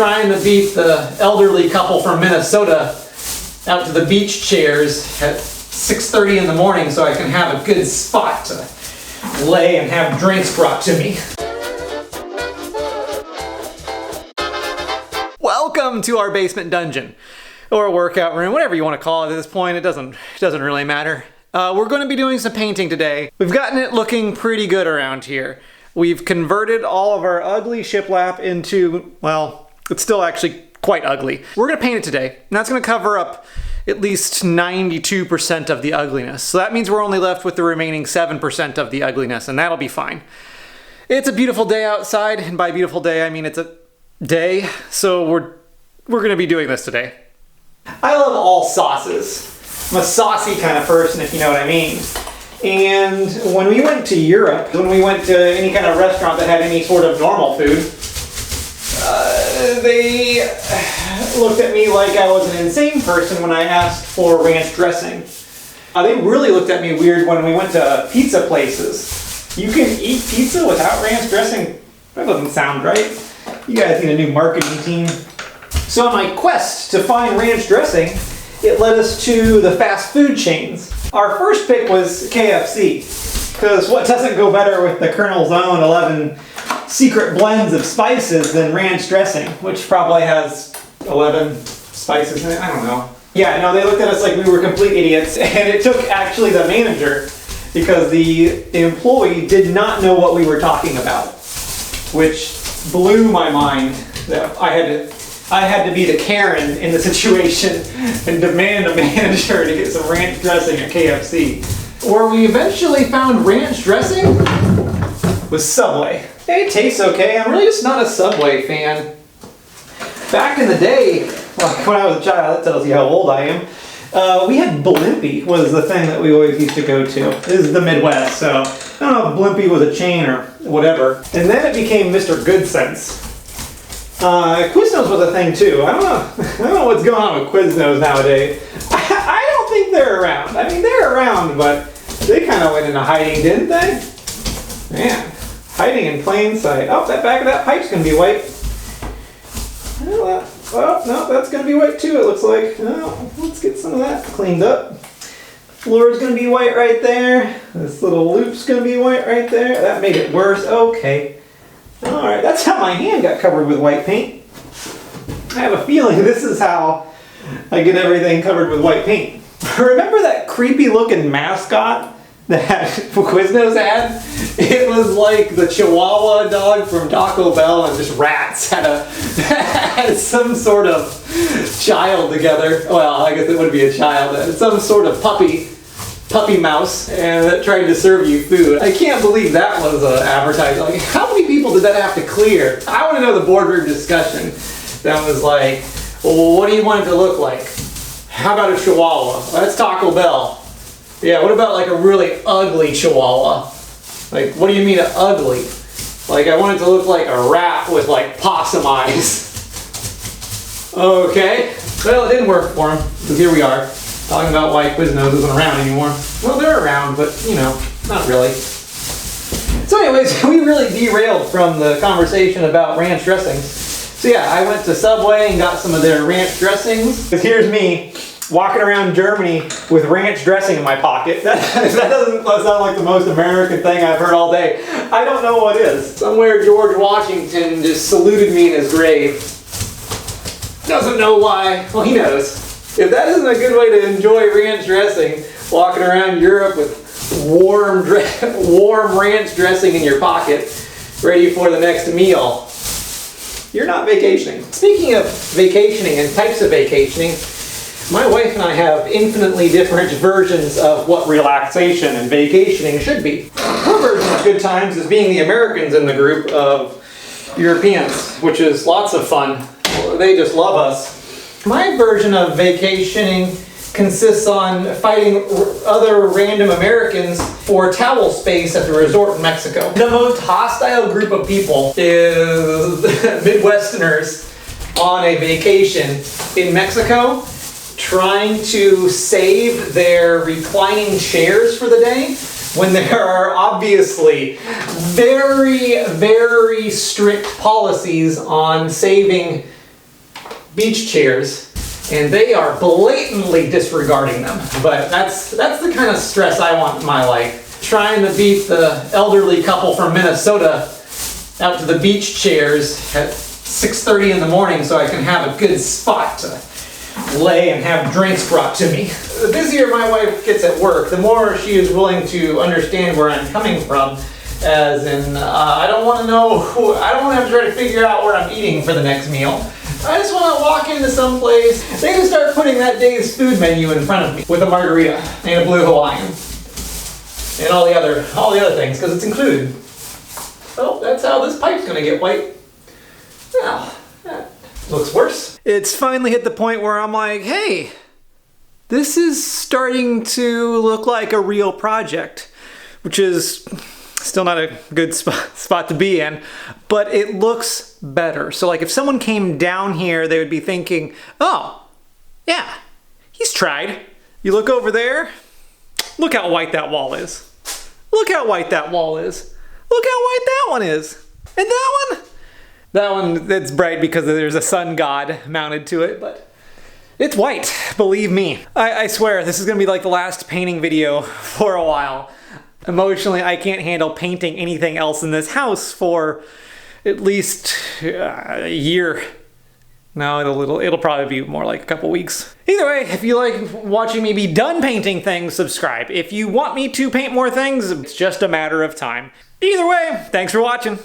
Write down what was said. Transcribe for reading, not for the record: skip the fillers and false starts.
trying to beat the elderly couple from Minnesota out to the beach chairs at 6:30 in the morning so I can have a good spot to lay and have drinks brought to me. Welcome to our basement dungeon, or workout room, whatever you want to call it at this point. It doesn't really matter. We're going to be doing some painting today. We've gotten it looking pretty good around here. We've converted all of our ugly shiplap into, well, it's still actually quite ugly. We're going to paint it today, and that's going to cover up at least 92% of the ugliness. So that means we're only left with the remaining 7% of the ugliness, and that'll be fine. It's a beautiful day outside, and by beautiful day, I mean it's a day, so we're going to be doing this today. I love all sauces. I'm a saucy kind of person, if you know what I mean. And when we went to Europe, when we went to any kind of restaurant that had any sort of normal food, they looked at me like I was an insane person when I asked for ranch dressing. They really looked at me weird when we went to pizza places. You can eat pizza without ranch dressing? That doesn't sound right. You guys need a new marketing team. So on my quest to find ranch dressing, it led us to the fast food chains. Our first pick was KFC, because what doesn't go better with the Colonel's Own 11 secret blends of spices than ranch dressing, which probably has 11 spices in it, I don't know. Yeah, no, they looked at us like we were complete idiots, and it took actually the manager, because the employee did not know what we were talking about, which blew my mind. That I had to be the Karen in the situation and demand a manager to get some ranch dressing at KFC. Where we eventually found ranch dressing was Subway. It tastes okay. I'm really just not a Subway fan. Back in the day, like when I was a child, that tells you how old I am, we had Blimpie was the thing that we always used to go to. This is the Midwest, so I don't know if Blimpie was a chain or whatever. And then it became Mr. Goodsense. Quiznos was a thing too. I don't know what's going on with Quiznos nowadays. I don't think they're around. I mean, they're around, but they kind of went into hiding, didn't they? Man, hiding in plain sight. Oh, that back of that pipe's gonna be white. Oh, no, that's gonna be white too, it looks like. Oh, let's get some of that cleaned up. Floor's gonna be white right there. This little loop's gonna be white right there. That made it worse. Okay. Alright, that's how my hand got covered with white paint. I have a feeling this is how I get everything covered with white paint. Remember that creepy looking mascot that Quiznos had? It was like the Chihuahua dog from Taco Bell and just rats had some sort of child together. Well, I guess it would be a child. Some sort of puppy mouse, and that tried to serve you food. I can't believe that was advertising. Like, how many people did that have to clear? I want to know the boardroom discussion that was like, well, what do you want it to look like? How about a Chihuahua? That's Taco Bell. Yeah, what about like a really ugly Chihuahua? Like, what do you mean ugly? Like, I want it to look like a rat with like possum eyes. Okay, well, it didn't work for him, because here we are. Talking about why Quiznos isn't around anymore. Well, they're around, but, you know, not really. So anyways, we really derailed from the conversation about ranch dressings. So yeah, I went to Subway and got some of their ranch dressings. Because here's me, walking around Germany with ranch dressing in my pocket. That doesn't sound like the most American thing I've heard all day. I don't know what is. Somewhere George Washington just saluted me in his grave. Doesn't know why. Well, he knows. If that isn't a good way to enjoy ranch dressing, walking around Europe with warm ranch dressing in your pocket, ready for the next meal, you're not vacationing. Speaking of vacationing and types of vacationing, my wife and I have infinitely different versions of what relaxation and vacationing should be. Her version of good times is being the Americans in the group of Europeans, which is lots of fun. They just love us. My version of vacationing consists on fighting other random Americans for towel space at the resort in Mexico. The most hostile group of people is Midwesterners on a vacation in Mexico, trying to save their reclining chairs for the day, when there are obviously very, very strict policies on saving beach chairs, and they are blatantly disregarding them. But that's the kind of stress I want in my life. Trying to beat the elderly couple from Minnesota out to the beach chairs at 6:30 in the morning so I can have a good spot to lay and have drinks brought to me. The busier my wife gets at work, the more she is willing to understand where I'm coming from. As in, I don't want to know, I don't want to have to try to figure out where I'm eating for the next meal. I just want to walk into some place. They can start putting that day's food menu in front of me with a margarita and a blue Hawaiian and all the other things, because it's included. Oh, that's how this pipe's gonna get white. Well, that looks worse. It's finally hit the point where I'm like, hey, this is starting to look like a real project, which is still not a good spot to be in, but it looks better. So like if someone came down here, they would be thinking, oh, yeah, he's tried. You look over there, look how white that wall is. Look how white that wall is. Look how white that one is. And that one? That one, it's bright because there's a sun god mounted to it, but it's white, believe me. I swear, this is gonna be like the last painting video for a while. Emotionally, I can't handle painting anything else in this house for at least a year. No, it'll probably be more like a couple weeks. Either way, if you like watching me be done painting things, subscribe. If you want me to paint more things, it's just a matter of time. Either way, thanks for watching.